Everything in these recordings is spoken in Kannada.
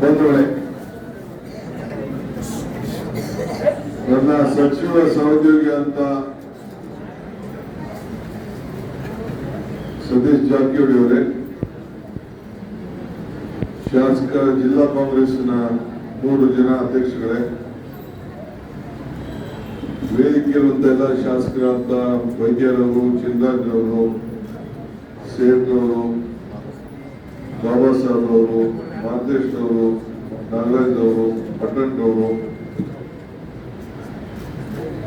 ಬಂಧುಗಳೇ, ನನ್ನ ಸಚಿವ ಸಹೋದ್ಯೋಗಿ ಅಂತ ಸತೀಶ್ ಜಾರಕಿಹೊಳಿ ಅವರೇ, ಶಾಸಕ ಜಿಲ್ಲಾ ಕಾಂಗ್ರೆಸ್ನ 3 ಜನ ಅಧ್ಯಕ್ಷಗಳೇ, ವೇದಿಕೆಯಲ್ಲಿರುವಂತ ಎಲ್ಲ ಶಾಸಕರಾದ ವೈದ್ಯರವರು, ಚಿಂದಾಜರವರು, ಸೇಠರವರು, ಬಾಬಾ ಸಾಹೇಬ್ ಅವರು, ಮಾದೇಶ್ ಅವರು, ನಾಗರಾಜ್ ಅವರು, ಪಟ್ಟಣ್ ಅವರು,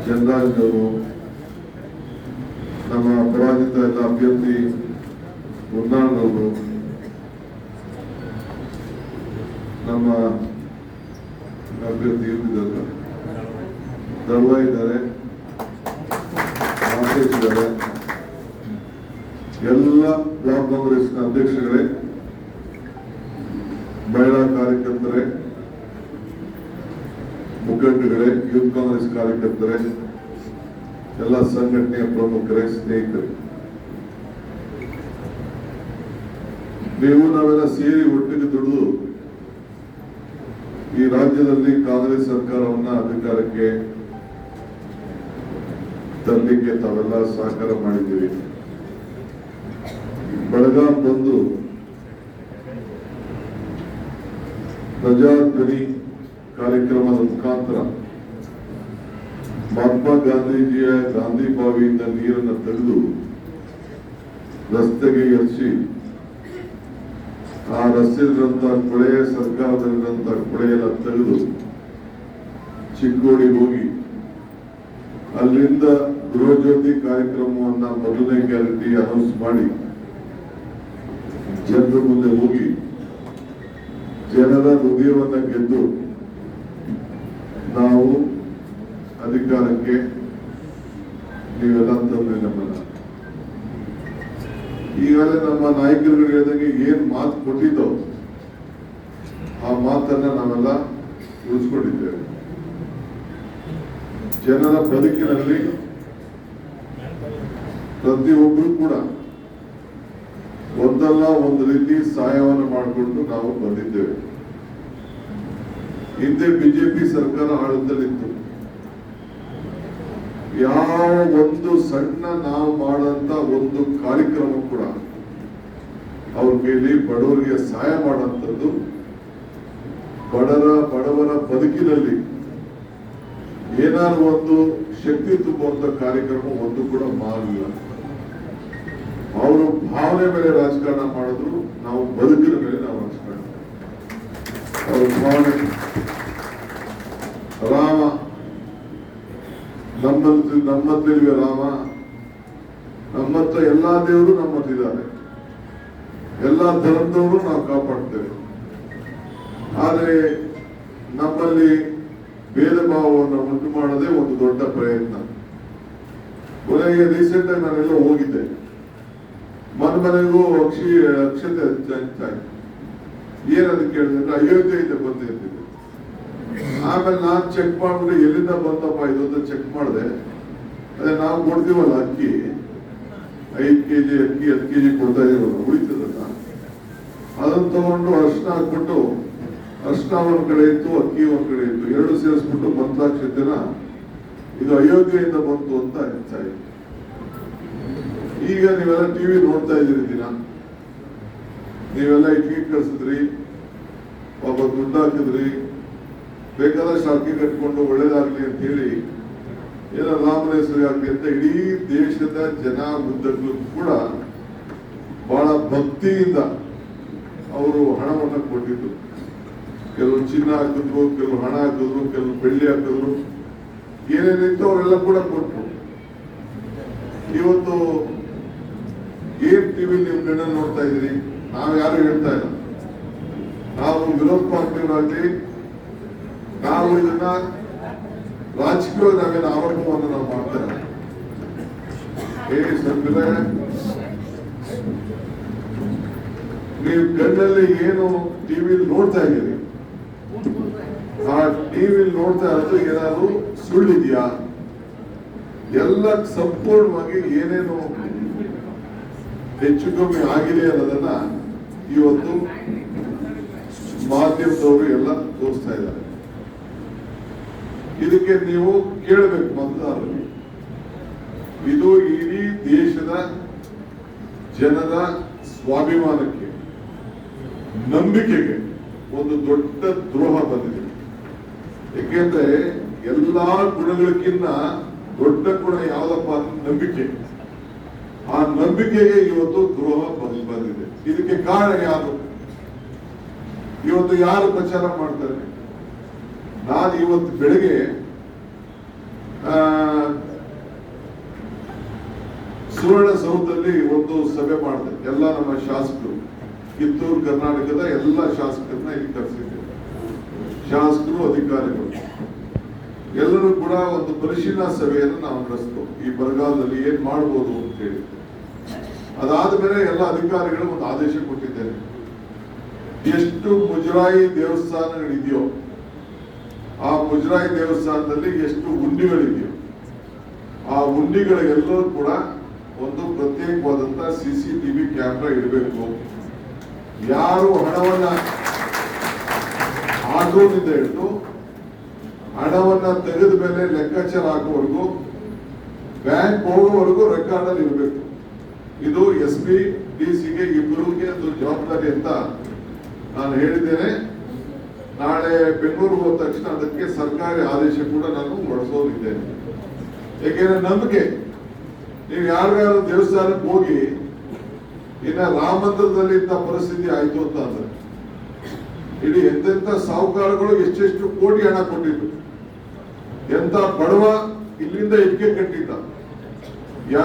ಚಂದ್ರಾಜ್ ಅವರು, ನಮ್ಮ ಪರಾಜಿತ ಎಲ್ಲ ಅಭ್ಯರ್ಥಿ ಗುರುನಾಳ್ ಅವರು, ನಮ್ಮ ಅಭ್ಯರ್ಥಿ ಇದ್ದಾರೆ, ದರ್ವಾ ಇದ್ದಾರೆ, ಮಾದೇಶ್ ಇದ್ದಾರೆ, ಎಲ್ಲ ಬ್ಲಾಕ್ ಕಾಂಗ್ರೆಸ್ನ ಅಧ್ಯಕ್ಷಗಳೇ, ಮಹಿಳಾ ಕಾರ್ಯಕರ್ತರೇ, ಮುಖಂಡಗಳೇ, ಯೂತ್ ಕಾಂಗ್ರೆಸ್ ಕಾರ್ಯಕರ್ತರೇ, ಎಲ್ಲ ಸಂಘಟನೆಯ ಪ್ರಮುಖರೇ, ಸ್ನೇಹಿತರೆ, ನಾವೆಲ್ಲ ಸೇರಿ ಒಟ್ಟಿಗೆ ದುಡಿದು ಈ ರಾಜ್ಯದಲ್ಲಿ ಕಾಂಗ್ರೆಸ್ ಸರ್ಕಾರವನ್ನ ಅಧಿಕಾರಕ್ಕೆ ತರಲಿಕ್ಕೆ ತಾವೆಲ್ಲ ಸಹಕಾರ ಮಾಡಿದ್ದೀವಿ. ಬೆಳಗಾಂ ಬಂದು ಪ್ರಜಾಧ್ವನಿ ಕಾರ್ಯಕ್ರಮದ ಮುಖಾಂತರ ಮಹಾತ್ಮ ಗಾಂಧೀಜಿಯ ಗಾಂಧಿ ಬಾವಿಯಿಂದ ನೀರನ್ನು ತೆಗೆದು ರಸ್ತೆಗೆ ಎರಿಸಿ, ಆ ರಸ್ತೆಯಲ್ಲಿರುವಂತಹ ಕೊಳೆ, ಸರ್ಕಾರದಲ್ಲಿರುವಂತಹ ಕೊಳೆ ಎಲ್ಲ ತೆಗೆದು ಚಿಕ್ಕೋಡಿ ಹೋಗಿ ಅಲ್ಲಿಂದ ಗೃಹಜ್ಯೋತಿ ಕಾರ್ಯಕ್ರಮವನ್ನ ಮೊದಲನೇ ಗ್ಯಾರಂಟಿ ಅನೌನ್ಸ್ ಮಾಡಿ ಜನರ ಮುಂದೆ ಹೋಗಿ ಜನರ ಹೃದಯವನ್ನ ಗೆದ್ದು ನಾವು ಅಧಿಕಾರಕ್ಕೆ ನೀವೆಲ್ಲ ತಂದ್ರೆ ನಮ್ಮನ್ನ. ಈಗಾಗಲೇ ನಮ್ಮ ನಾಯಕರುಗಳು ಹೇಳಿದಂಗೆ ಏನ್ ಮಾತು ಕೊಟ್ಟಿದ್ದೋ ಆ ಮಾತನ್ನ ನಾವೆಲ್ಲ ಉಳಿಸ್ಕೊಂಡಿದ್ದೇವೆ. ಜನರ ಬದುಕಿನಲ್ಲಿ ಪ್ರತಿಯೊಬ್ಬರು ಕೂಡ ಒಂದಲ್ಲ ಒಂದು ರೀತಿ ಸಹಾಯವನ್ನು ಮಾಡಿಕೊಂಡು ನಾವು ಬಂದಿದ್ದೇವೆ. ಹಿಂದೆ ಬಿಜೆಪಿ ಸರ್ಕಾರ ಆಡಳಿತದಲ್ಲಿತ್ತು. ಯಾವ ಒಂದು ಸಣ್ಣ ನಾವು ಮಾಡಂತ ಒಂದು ಕಾರ್ಯಕ್ರಮ ಕೂಡ ಅವ್ರ ಮೇಲೆ ಬಡವರಿಗೆ ಸಹಾಯ ಮಾಡುವಂಥದ್ದು, ಬಡವರ ಬದುಕಿನಲ್ಲಿ ಏನಾದ್ರು ಒಂದು ಶಕ್ತಿ ತುಂಬುವಂತ ಕಾರ್ಯಕ್ರಮ ಒಂದು ಕೂಡ ಮಾಡಲಿಲ್ಲ. ಅವರು ಭಾವನೆ ಮೇಲೆ ರಾಜಕಾರಣ ಮಾಡಿದ್ರು, ನಾವು ಬದುಕಿನ ಮೇಲೆ ನಾವು ರಾಜಕಾರಣ. ಅವ್ರ ಭಾವನೆ ರಾಮ ನಮ್ಮಲ್ಲಿವೆ, ರಾಮ ನಮ್ಮತ್ರ ಎಲ್ಲಾ ದೇವರು ನಮ್ಮಲ್ಲಿದ್ದಾರೆ, ಎಲ್ಲಾ ಧರ್ಮದವರು ನಾವು ಕಾಪಾಡ್ತೇವೆ. ಆದರೆ ನಮ್ಮಲ್ಲಿ ಭೇದ ಭಾವವನ್ನು ಉಂಟು ಮಾಡೋದೇ ಒಂದು ದೊಡ್ಡ ಪ್ರಯತ್ನ. ಕೊನೆಗೆ ರೀಸೆಂಟ್ ಆಗಿ ನಾನೆಲ್ಲ ಹೋಗಿದ್ದೆ, ಮನೆಗೂ ಅಕ್ಷತೆ ಹಂಚಾಯ್ತು. ಏನದು ಕೇಳಿದ್ರೆ ಅಯೋಧ್ಯೆಯಿಂದ ಬಂದಿರ್ತಿದ್ದೆ. ಆಮೇಲೆ ನಾನು ಚೆಕ್ ಮಾಡ್ಬಿಟ್ಟು ಎಲ್ಲಿಂದ ಬಂದಪ್ಪ ಇದು ಅಂತ ಚೆಕ್ ಮಾಡಿದೆ. ಅದೇ ನಾವು ಕೊಡ್ತೀವಲ್ಲ ಅಕ್ಕಿ, 5 kg ಅಕ್ಕಿ 10 kg ಕೊಡ್ತಾ ಇದೀವಲ್ಲ, ಉಳಿತದಲ್ಲ, ಅದನ್ನ ತಗೊಂಡು ಅರ್ಶನ ಹಾಕ್ಬಿಟ್ಟು, ಅರ್ಶನ ಒಂದ್ ಕಡೆ ಇತ್ತು, ಅಕ್ಕಿ ಒಂದ್ ಕಡೆ ಇತ್ತು, 2 ಸೇರಿಸ್ಬಿಟ್ಟು ಮಂತ್ರಾಕ್ಷತೆನ ಇದು ಅಯೋಧ್ಯೆಯಿಂದ ಬಂತು ಅಂತ ಅನಿಸ್ತಾಯಿತ್ತು. ಈಗ ನೀವೆಲ್ಲ ಟಿವಿ ನೋಡ್ತಾ ಇದ್ದೀರಿ ದಿನ, ನೀವೆಲ್ಲ ಇಟ್ಟಿ ಕಳ್ಸಿದ್ರಿ, ಪಾಪ ದುಡ್ಡು ಹಾಕಿದ್ರಿ, ಬೇಕಾದಷ್ಟು ಅಕ್ಕಿ ಕಟ್ಕೊಂಡು ಒಳ್ಳೇದಾಗ್ಲಿ ಅಂತ ಹೇಳಿ, ಏನೋ ರಾಮನ ಹೆಸರು ಆಗ್ಲಿ ಅಂತ ಇಡೀ ದೇಶದ ಜನ ಉದ್ದಕ್ಕೂ ಕೂಡ ಬಹಳ ಭಕ್ತಿಯಿಂದ ಅವರು ಹಣವನ್ನು ಕೊಟ್ಟಿದ್ರು. ಕೆಲವರು ಚಿನ್ನ ಹಾಕಿದ್ರು, ಕೆಲವರು ಹಣ ಹಾಕಿದ್ರು, ಕೆಲವರು ಬೆಳ್ಳಿ ಹಾಕಿದ್ರು, ಏನೇನಿತ್ತು ಅವರೆಲ್ಲ ಕೂಡ ಕೊಟ್ಟರು. ಇವತ್ತು ಏನ್ ಟಿವಿ ನೀವು ಕಣ್ಣಲ್ಲಿ ನೋಡ್ತಾ ಇದ್ದೀರಿ, ನಾವು ಯಾರು ಹೇಳ್ತಾ ಇಲ್ಲ, ನಾವು ವಿರೋಧ ಪಾರ್ಟಿಯವರಾಗ್ಲಿ ನಾವು ಇದನ್ನ ರಾಜಕೀಯವಾಗಿ ನಾವೇನು ಆರೋಪವನ್ನು ನಾವು ಮಾಡ್ತೇವೆ. ನೀವು ಕಣ್ಣಲ್ಲಿ ಏನು ಟಿವಿ ನೋಡ್ತಾ ಇದ್ದೀರಿ, ಆ ಟಿವಿ ನೋಡ್ತಾ ಇರೋದು ಏನಾದ್ರು ಸುಳ್ಳಿದ್ಯಾ? ಎಲ್ಲ ಸಂಪೂರ್ಣವಾಗಿ ಏನೇನು ಹೆಚ್ಚು ಕಮ್ಮಿ ಆಗಿದೆ ಅನ್ನೋದನ್ನ ಇವತ್ತು ಮಾಧ್ಯಮ ಮಾಧ್ಯಮದವರು ಎಲ್ಲ ತೋರಿಸ್ತಾ ಇದ್ದಾರೆ. ಇದಕ್ಕೆ ನೀವು ಕೇಳಬೇಕು ಮತದಾರರಿಗೆ. ಇದು ಇಡೀ ದೇಶದ ಜನರ ಸ್ವಾಭಿಮಾನಕ್ಕೆ, ನಂಬಿಕೆಗೆ ಒಂದು ದೊಡ್ಡ ದ್ರೋಹ ಬಂದಿದೆ. ಏಕೆಂದ್ರೆ ಎಲ್ಲಾ ಗುಣಗಳಕ್ಕಿಂತ ದೊಡ್ಡ ಗುಣ ಯಾವ್ದಪ್ಪ ಅಂದ್ರೆ ನಂಬಿಕೆ. ಆ ನಂಬಿಕೆಗೆ ಇವತ್ತು ದ್ರೋಹ ಬಂದಿದೆ. ಇದಕ್ಕೆ ಕಾರಣ ಯಾರು? ಇವತ್ತು ಯಾರು ಪ್ರಚಾರ ಮಾಡ್ತಾರೆ? ನಾನು ಇವತ್ತು ಬೆಳಗ್ಗೆ ಸುವರ್ಣಸೌಧದಲ್ಲಿ ಒಂದು ಸಭೆ ಮಾಡಿದೆ. ಎಲ್ಲ ನಮ್ಮ ಶಾಸಕರು, ಕಿತ್ತೂರು ಕರ್ನಾಟಕದ ಎಲ್ಲ ಶಾಸಕರನ್ನ ಇಲ್ಲಿ ಕರೆಸಿದ್ದೇವೆ. ಶಾಸಕರು, ಅಧಿಕಾರಿಗಳು ಎಲ್ಲರೂ ಕೂಡ ಒಂದು ಪರಿಶೀಲನಾ ಸಭೆಯನ್ನು ನಾವು ನಡೆಸಿದ್ವು. ಈ ಬರಗಾಲದಲ್ಲಿ ಏನ್ ಮಾಡ್ಬೋದು ಅಂತ ಹೇಳಿ. ಅದಾದ್ಮೇಲೆ ಎಲ್ಲ ಅಧಿಕಾರಿಗಳು ಒಂದು ಆದೇಶ ಕೊಟ್ಟಿದ್ದೇನೆ. ಎಷ್ಟು ಮುಜರಾಯಿ ದೇವಸ್ಥಾನಗಳಿದೆಯೋ, ಆ ಮುಜರಾಯಿ ದೇವಸ್ಥಾನದಲ್ಲಿ ಎಷ್ಟು ಹುಂಡಿಗಳಿದೆಯೋ, ಆ ಹುಂಡಿಗಳಿಗೆಲ್ಲರೂ ಕೂಡ ಒಂದು ಪ್ರತ್ಯೇಕವಾದಂತ CCTV ಕ್ಯಾಮೆರಾ ಇಡಬೇಕು. ಯಾರು ಹಣವನ್ನ ಹಾಕೋದ್ರಿಂದ ಹಿಡಿದು ಹಣವನ್ನ ತೆಗೆದ ಮೇಲೆ ಲೆಕ್ಕಾಚಾರ ಹಾಕುವವರೆಗೂ, ಬ್ಯಾಂಕ್ ಹೋಗೋವರೆಗೂ ರೆಕಾರ್ಡ್ ಅಲ್ಲಿ ಇರಬೇಕು. ಇದು SP DC ಇಬ್ಬರಿಗೆ ಒಂದು ಜವಾಬ್ದಾರಿ ಅಂತ ನಾನು ಹೇಳಿದ್ದೇನೆ. ನಾಳೆ ಬೆಂಗಳೂರು ಹೋದ ತಕ್ಷಣ ಅದಕ್ಕೆ ಸರ್ಕಾರಿ ಆದೇಶ ಕೂಡ ನಾನು ಹೊರಡಿಸೋದಿದ್ದೇನೆ. ಯಾಕೆಂದ್ರೆ ನಂಬಿಕೆ, ನೀವು ಯಾರ್ಯಾರು ದೇವಸ್ಥಾನಕ್ಕೆ ಹೋಗಿ ಇನ್ನ ರಾಮ ಮಂದಿರದಲ್ಲಿ ಇಂಥ ಪರಿಸ್ಥಿತಿ ಆಯ್ತು ಅಂತ ಅಂದ್ರೆ, ಇಡೀ ಎಂತೆಂತ ಸಾಹುಕಾರಗಳು ಎಷ್ಟೆಷ್ಟು ಕೋಟಿ ಹಣ ಕೊಟ್ಟಿದ್ರು, ಎಂತ ಬಡವ ಇಲ್ಲಿಂದ ಇಟ್ಕೆ ಕಟ್ಟಿದ್ದ,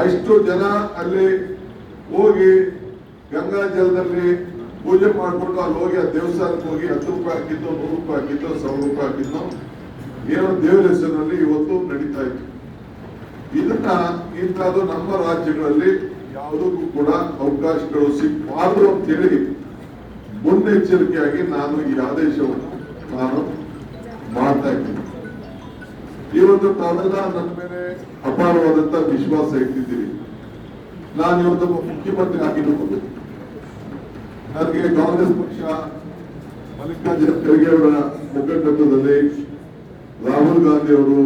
ಎಷ್ಟು ಜನ ಅಲ್ಲಿ ಹೋಗಿ ಗಂಗಾ ಜಲದಲ್ಲಿ ಪೂಜೆ ಮಾಡಿಕೊಂಡು ಅಲ್ಲಿ ಹೋಗಿ ಆ ದೇವಸ್ಥಾನಕ್ಕೆ ಹೋಗಿ 10 ರೂಪಾಯಿ ಹಾಕಿದ್ದು, 100 ರೂಪಾಯಿ ಹಾಕಿದ್ದು, 1000 ರೂಪಾಯಿ ಹಾಕಿದ್ದು, ಏನೋ ದೇವರ ಹೆಸರಿನಲ್ಲಿ ಇವತ್ತು ನಡೀತಾ ಇತ್ತು. ಇದನ್ನ ಇಂಥದ್ದು ನಮ್ಮ ರಾಜ್ಯಗಳಲ್ಲಿ ಯಾವುದಕ್ಕೂ ಕೂಡ ಅವಕಾಶಗಳು ಸಿಗಬಾರದು ಅಂತ ಹೇಳಿ ಮುನ್ನೆಚ್ಚರಿಕೆಯಾಗಿ ನಾನು ಈ ಆದೇಶವನ್ನು ನಾನು ಮಾಡ್ತಾ ಇದ್ದೀನಿ. ಇವತ್ತು ತಾವೆಲ್ಲ ನನ್ನ ಮೇಲೆ ಅಪಾರವಾದಂತ ವಿಶ್ವಾಸ ಇಟ್ಟಿದ್ದೀರಿ. ನಾನು ಇವತ್ತು ಮುಖ್ಯಮಂತ್ರಿ ಆಗಿರಬಹುದು. ನನಗೆ ಕಾಂಗ್ರೆಸ್ ಪಕ್ಷ ಮಲ್ಲಿಕಾರ್ಜುನ ಖರ್ಗೆ ಅವರ ಮುಖಂಡತ್ವದಲ್ಲಿ ರಾಹುಲ್ ಗಾಂಧಿ ಅವರು,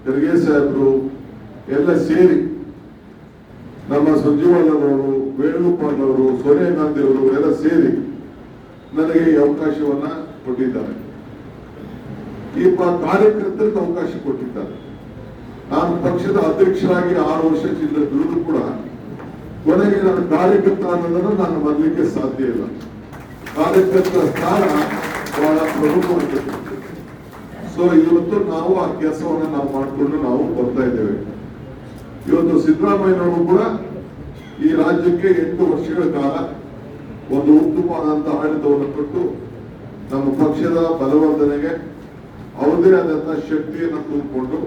ಖರ್ಗೆ ಸಾಹೇಬರು ಎಲ್ಲ ಸೇರಿ, ನಮ್ಮ ಸುರ್ಜೇವಾಲರವರು, ವೇಣುಗೋಪಾಲ್ ಅವರು, ಸೋನಿಯಾ ಗಾಂಧಿ ಅವರು ಎಲ್ಲ ಸೇರಿ ನನಗೆ ಈ ಅವಕಾಶವನ್ನ ಕೊಟ್ಟಿದ್ದಾರೆ. ಈ ಕಾರ್ಯಕರ್ತರಿಗೆ ಅವಕಾಶ ಕೊಟ್ಟಿದ್ದಾರೆ. ನಾನು ಪಕ್ಷದ ಅಧ್ಯಕ್ಷರಾಗಿ 6 ವರ್ಷ ಚಿಲ್ಲರೆ ದುಡಿದು ಕೂಡ ಕೊನೆಗೆ ನನ್ನ ಕಾರ್ಯಕರ್ತ ಅನ್ನೋದನ್ನು ನಾನು ಬರಲಿಕ್ಕೆ ಸಾಧ್ಯ ಇಲ್ಲ. ಕಾರ್ಯಕರ್ತರ ಸ್ಥಾನ ಬಹಳ ಪ್ರಮುಖವಾಗಿದೆ. ಸೊ ಇವತ್ತು ನಾವು ಆ ಕೆಲಸವನ್ನು ನಾವು ಮಾಡಿಕೊಂಡು ನಾವು ಬರ್ತಾ ಇದ್ದೇವೆ. ಇವತ್ತು ಸಿದ್ದರಾಮಯ್ಯನವರು ಕೂಡ ಈ ರಾಜ್ಯಕ್ಕೆ 8 ವರ್ಷಗಳ ಕಾಲ ಒಂದು ಉತ್ತಮವಾದಂತ ಆಡಳಿತವನ್ನು ಕೊಟ್ಟು ನಮ್ಮ ಪಕ್ಷದ ಬಲವರ್ಧನೆಗೆ ಅವರದೇ ಆದಂತಹ ಶಕ್ತಿಯನ್ನು ತುಂಬಿಕೊಂಡು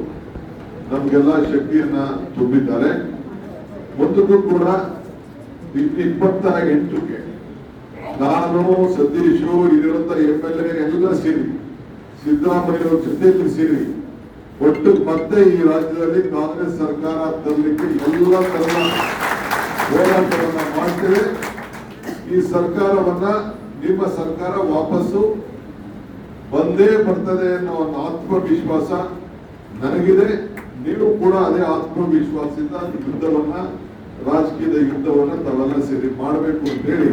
ನಮ್ಗೆಲ್ಲ ಶಕ್ತಿಯನ್ನ ತುಂಬಿದ್ದಾರೆ. ಮುಂದಕ್ಕೂ ಕೂಡ 28ಕ್ಕೆ ನಾನು, ಸತೀಶು, ಇಲ್ಲಿರುವಂತ MLA ಎಲ್ಲ ಸೇರಿ ಸಿದ್ದರಾಮಯ್ಯ ಜೊತೆಯಲ್ಲಿ ಸೇರಿ ಒಟ್ಟು ಮತ್ತೆ ಈ ರಾಜ್ಯದಲ್ಲಿ ಕಾಂಗ್ರೆಸ್ ಸರ್ಕಾರ ತರಲಿಕ್ಕೆ ಎಲ್ಲ ತರದ ಹೋರಾಟವನ್ನ ಮಾಡ್ತೇವೆ. ಈ ಸರ್ಕಾರವನ್ನ, ನಿಮ್ಮ ಸರ್ಕಾರ ವಾಪಸ್ಸು ಬಂದೇ ಬರ್ತದೆ ಅನ್ನೋ ಒಂದು ಆತ್ಮವಿಶ್ವಾಸ ನನಗಿದೆ. ನೀವು ಕೂಡ ಅದೇ ಆತ್ಮವಿಶ್ವಾಸದಿಂದ ಯುದ್ಧವನ್ನ, ರಾಜಕೀಯದ ಯುದ್ಧವನ್ನ ತಾವೆಲ್ಲ ಸೇರಿ ಮಾಡಬೇಕು ಅಂತ ಹೇಳಿ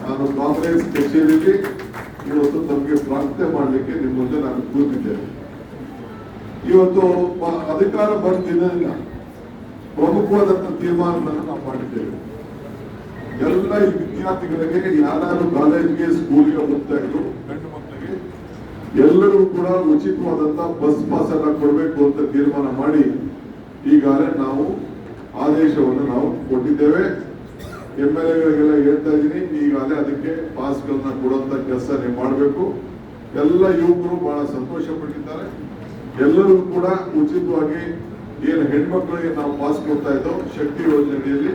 ನಾನು ಕಾಂಗ್ರೆಸ್ ಕಚೇರಿಯಲ್ಲಿ ಇವತ್ತು ತಮಗೆ ಪ್ರಾರ್ಥನೆ ಮಾಡಲಿಕ್ಕೆ ನಿಮ್ಮ ಮುಂದೆ ನಾನು ಕೂತಿದ್ದೇನೆ. ಇವತ್ತು ಅಧಿಕಾರ ಬಂದಿದ್ದರಿಂದ ಪ್ರಮುಖವಾದಂತ ತೀರ್ಮಾನಗಳನ್ನು ನಾವು ಮಾಡಿದ್ದೇವೆ. ಎಲ್ಲ ಈ ವಿದ್ಯಾರ್ಥಿಗಳಿಗೆ, ಯಾರು ಕಾಲೇಜ್ಗೆ, ಸ್ಕೂಲ್ಗೆ ಹೋಗ್ತಾ ಇದ್ರು ಗಂಡು ಮಕ್ಕಳಿಗೆ ಎಲ್ಲರಿಗೂ ಕೂಡ ಉಚಿತವಾದಂತ ಬಸ್ ಪಾಸ್ ಅನ್ನ ಕೊಡಬೇಕು ಅಂತ ತೀರ್ಮಾನ ಮಾಡಿ ಈಗಾಗಲೇ ನಾವು ಆದೇಶವನ್ನು ನಾವು ಕೊಟ್ಟಿದ್ದೇವೆ. MLAಗಳಿಗೆಲ್ಲ ಹೇಳ್ತಾ ಇದ್ದೀನಿ, ಈಗಾಗಲೇ ಅದಕ್ಕೆ ಪಾಸ್ಗಳನ್ನ ಕೊಡುವಂತ ಕೆಲಸ ನೀವು ಮಾಡಬೇಕು. ಎಲ್ಲ ಯುವಕರು ಬಹಳ ಸಂತೋಷ ಪಟ್ಟಿದ್ದಾರೆ. ಎಲ್ಲರೂ ಕೂಡ ಉಚಿತವಾಗಿ ಏನು ಹೆಣ್ಮಕ್ಳಿಗೆ ನಾವು ಪಾಸ್ ಕೊಡ್ತಾ ಇದ್ದೋ ಶಕ್ತಿ ಯೋಜನೆಯಲ್ಲಿ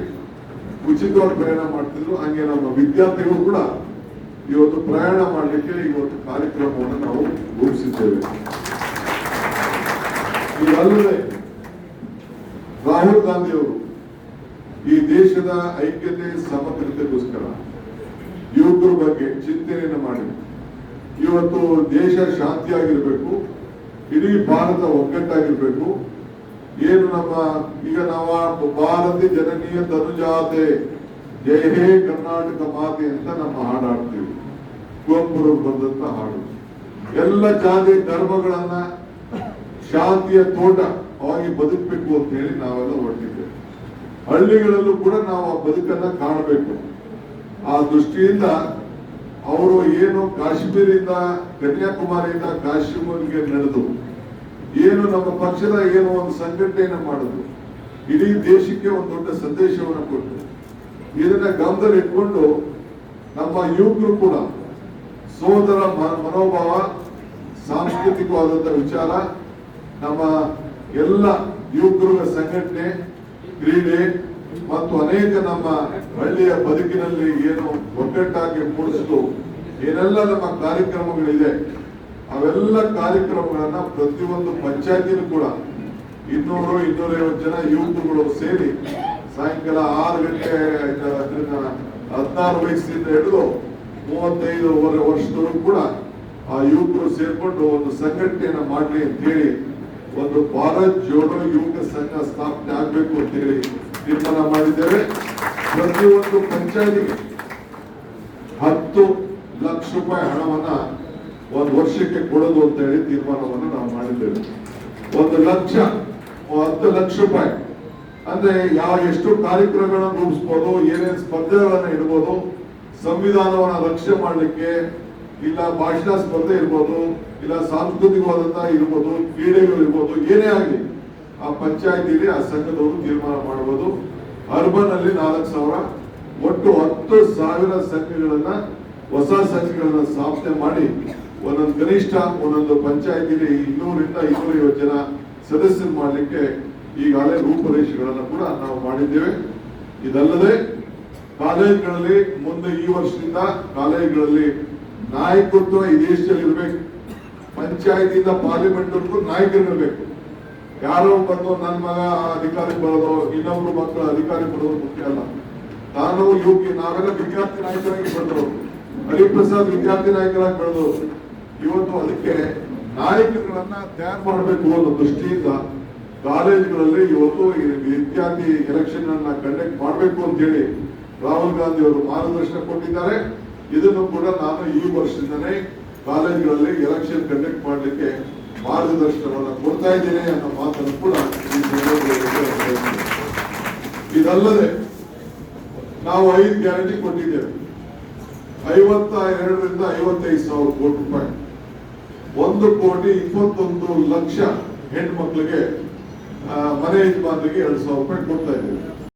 ಉಚಿತವಾಗಿ ಪ್ರಯಾಣ ಮಾಡ್ತಿದ್ರು, ಹಾಗೆ ನಮ್ಮ ವಿದ್ಯಾರ್ಥಿಗಳು ಕೂಡ ಇವತ್ತು ಪ್ರಯಾಣ ಮಾಡಲಿಕ್ಕೆ ಇವತ್ತು ಕಾರ್ಯಕ್ರಮವನ್ನು ನಾವು ರೂಪಿಸಿದ್ದೇವೆ. ಇದಲ್ಲದೆ ರಾಹುಲ್ ಗಾಂಧಿ ಅವರು ಈ ದೇಶದ ಐಕ್ಯತೆ, ಸಮಗ್ರತೆಗೋಸ್ಕರ ಯುವಕರ ಬಗ್ಗೆ ಚಿಂತನೆಯನ್ನು ಮಾಡಿ ಇವತ್ತು ಇವತ್ತು ದೇಶ ಶಾಂತಿಯಾಗಿರ್ಬೇಕು, ಇಡೀ ಭಾರತ ಒಗ್ಗಟ್ಟಾಗಿರ್ಬೇಕು. ಏನು ನಮ್ಮ ಈಗ ನಾವು ಭಾರತಿ ಜನನೀಯ ತನುಜಾತೆ ಜಯ ಹೇ ಕರ್ನಾಟಕ ಮಾತೆ ಅಂತ ನಮ್ಮ ಹಾಡಾಡ್ತೀವಿ. ಕುವೆಂಪುರವರು ಬಂದಂತ ಹಾಡು. ಎಲ್ಲ ಜಾತಿ ಧರ್ಮಗಳನ್ನ ಶಾಂತಿಯ ತೋಟವಾಗಿ ಬದುಕಬೇಕು ಅಂತ ಹೇಳಿ ನಾವೆಲ್ಲ ಹೊರಟಿದ್ದೇವೆ. ಹಳ್ಳಿಗಳಲ್ಲೂ ಕೂಡ ನಾವು ಆ ಬದುಕನ್ನ ಕಾಣಬೇಕು. ಆ ದೃಷ್ಟಿಯಿಂದ ಅವರು ಏನು ಕಾಶ್ಮೀರಿಂದ ಕನ್ಯಾಕುಮಾರಿಯಿಂದ ಕಾಶ್ಮೀರಿಗೆ ನಡೆದು ಏನು ನಮ್ಮ ಪಕ್ಷದ ಏನು ಒಂದು ಸಂಘಟನೆಯನ್ನು ಮಾಡುದು, ಇಡೀ ದೇಶಕ್ಕೆ ಒಂದು ದೊಡ್ಡ ಸಂದೇಶವನ್ನು ಕೊಟ್ಟು ಇದನ್ನ ಗಮನದಲ್ಲಿ ಇಟ್ಕೊಂಡು ನಮ್ಮ ಯುವಕರು ಕೂಡ ಸೋದರ ಮನೋಭಾವ, ಸಾಂಸ್ಕೃತಿಕವಾದಂತಹ ವಿಚಾರ, ನಮ್ಮ ಎಲ್ಲ ಯುವಕರ ಸಂಘಟನೆ, ಕ್ರೀಡೆ ಮತ್ತು ಅನೇಕ ನಮ್ಮ ಹಳ್ಳಿಯ ಬದುಕಿನಲ್ಲಿ ಏನು ಒಗ್ಗಟ್ಟಾಗಿ ಮೂಡಿಸಲು ಏನೆಲ್ಲ ನಮ್ಮ ಕಾರ್ಯಕ್ರಮಗಳಿದೆ, ಅವೆಲ್ಲ ಕಾರ್ಯಕ್ರಮಗಳನ್ನ ಪ್ರತಿಯೊಂದು ಪಂಚಾಯತಿನೂ ಕೂಡ 200-250 ಜನ ಯುವಕರುಗಳು ಸೇರಿ ಸಾಯಂಕಾಲ 6 ಗಂಟೆ 16 ವಯಸ್ಸಿಂದ ಹಿಡಿದು 35 ವರ್ಷದವರೆಗೂ ಕೂಡ ಆ ಯುವಕರು ಸೇರ್ಕೊಂಡು ಒಂದು ಸಂಘಟನೆಯನ್ನ ಮಾಡಲಿ ಅಂತ ಹೇಳಿ ಒಂದು ಭಾರತ್ ಜೋಡೋ ಯುವಕ ಸಂಘ ಸ್ಥಾಪನೆ ಆಗ್ಬೇಕು ಅಂತ ಹೇಳಿ ತೀರ್ಮಾನ ಮಾಡಿದ್ದೇವೆ. ಪ್ರತಿಯೊಂದು ಪಂಚಾಯತಿಗೆ 10 ಲಕ್ಷ ರೂಪಾಯಿ ಹಣವನ್ನ ಒಂದು ವರ್ಷಕ್ಕೆ ಕೊಡೋದು ಅಂತ ಹೇಳಿ ತೀರ್ಮಾನವನ್ನು ನಾವು ಮಾಡಿದ್ದೇವೆ. 10 ಲಕ್ಷ ರೂಪಾಯಿ ಅಂದ್ರೆ ಎಷ್ಟು ಕಾರ್ಯಕ್ರಮಗಳನ್ನ ರೂಪಿಸಬಹುದು, ಏನೇನು ಸ್ಪರ್ಧೆಗಳನ್ನ ಇಡಬಹುದು, ಸಂವಿಧಾನವನ್ನ ರಕ್ಷಣೆ ಮಾಡಲಿಕ್ಕೆ, ಇಲ್ಲ ಭಾಷಣ ಸ್ಪರ್ಧೆ ಇರ್ಬೋದು, ಇಲ್ಲ ಸಾಂಸ್ಕೃತಿಕವಾದಂತಹ ಇರ್ಬೋದು, ಕ್ರೀಡೆಗಳು ಇರ್ಬೋದು, ಏನೇ ಆಗಲಿ ಆ ಪಂಚಾಯತಿಲಿ ಆ ಸಂಘದವರು ತೀರ್ಮಾನ ಮಾಡಬಹುದು. ಅರ್ಬನ್ ಅಲ್ಲಿ 4,000, ಒಟ್ಟು 10,000 ಸಂಘಗಳನ್ನ, ಹೊಸ ಸಂಘಗಳನ್ನ ಸ್ಥಾಪನೆ ಮಾಡಿ ಒಂದೊಂದು ಕನಿಷ್ಠ ಒಂದೊಂದು ಪಂಚಾಯತಿಲಿ 200-250 ಜನ ಸದಸ್ಯರು ಮಾಡಲಿಕ್ಕೆ ಈಗಾಗಲೇ ರೂಪುರೇಷೆಗಳನ್ನು ಕೂಡ ನಾವು ಮಾಡಿದ್ದೇವೆ. ಇದಲ್ಲದೆ ಕಾಲೇಜುಗಳಲ್ಲಿ ಮುಂದೆ ಈ ವರ್ಷದಿಂದ ಕಾಲೇಜುಗಳಲ್ಲಿ ನಾಯಕತ್ವ ಈ ದೇಶದಲ್ಲಿ ಇರಬೇಕು. ಪಂಚಾಯತಿಯಿಂದ ಪಾರ್ಲಿಮೆಂಟ್ ವರೆಗೂ ನಾಯಕರಿರಬೇಕು. ಯಾರೋ ಬಂದು ನನ್ನ ಮಗ ಅಧಿಕಾರಿ ಬರೋದು, ಇನ್ನೊಬ್ರು ಮಕ್ಕಳು ಅಧಿಕಾರಿ ಬರೋದು ಮುಖ್ಯ ಅಲ್ಲ. ನಾನು ನಾವೆಲ್ಲ ವಿದ್ಯಾರ್ಥಿ ನಾಯಕರಾಗಿ ಬೆಳೆದವರು, ಹರಿಪ್ರಸಾದ್ ವಿದ್ಯಾರ್ಥಿ ನಾಯಕರಾಗಿ ಬೆಳೆದವರು. ಇವತ್ತು ಅದಕ್ಕೆ ನಾಯಕರುಗಳನ್ನ ತಯಾರು ಮಾಡಬೇಕು ಅನ್ನೋ ದೃಷ್ಟಿಯಿಂದ ಕಾಲೇಜುಗಳಲ್ಲಿ ಇವತ್ತು ವಿದ್ಯಾರ್ಥಿ ಎಲೆಕ್ಷನ್ ಅನ್ನ ಕಂಡಕ್ಟ್ ಮಾಡಬೇಕು ಅಂತ ಹೇಳಿ ರಾಹುಲ್ ಗಾಂಧಿ ಅವರು ಮಾರ್ಗದರ್ಶನ ಕೊಟ್ಟಿದ್ದಾರೆ. ಇದನ್ನು ಕೂಡ ನಾನು ಈ ವರ್ಷದಿಂದನೇ ಕಾಲೇಜುಗಳಲ್ಲಿ ಎಲೆಕ್ಷನ್ ಕಂಡಕ್ಟ್ ಮಾಡಲಿಕ್ಕೆ ಮಾರ್ಗದರ್ಶನವನ್ನು ಕೊಡ್ತಾ ಇದ್ದೇನೆ ಅನ್ನೋ ಮಾತನ್ನು ಕೂಡ ಇದಲ್ಲದೆ ನಾವು 5 ಗ್ಯಾರಂಟಿ ಕೊಟ್ಟಿದ್ದೇವೆ. 52ರಿಂದ 55,000 ಕೋಟಿ ರೂಪಾಯಿ, 1,21,00,000 ಹೆಣ್ಮಕ್ಳಿಗೆ ಮನೆ ಯಜಮಾನರಿಗೆ 2,000 ರೂಪಾಯಿ ಕೊಡ್ತಾ ಇದ್ದೇವೆ.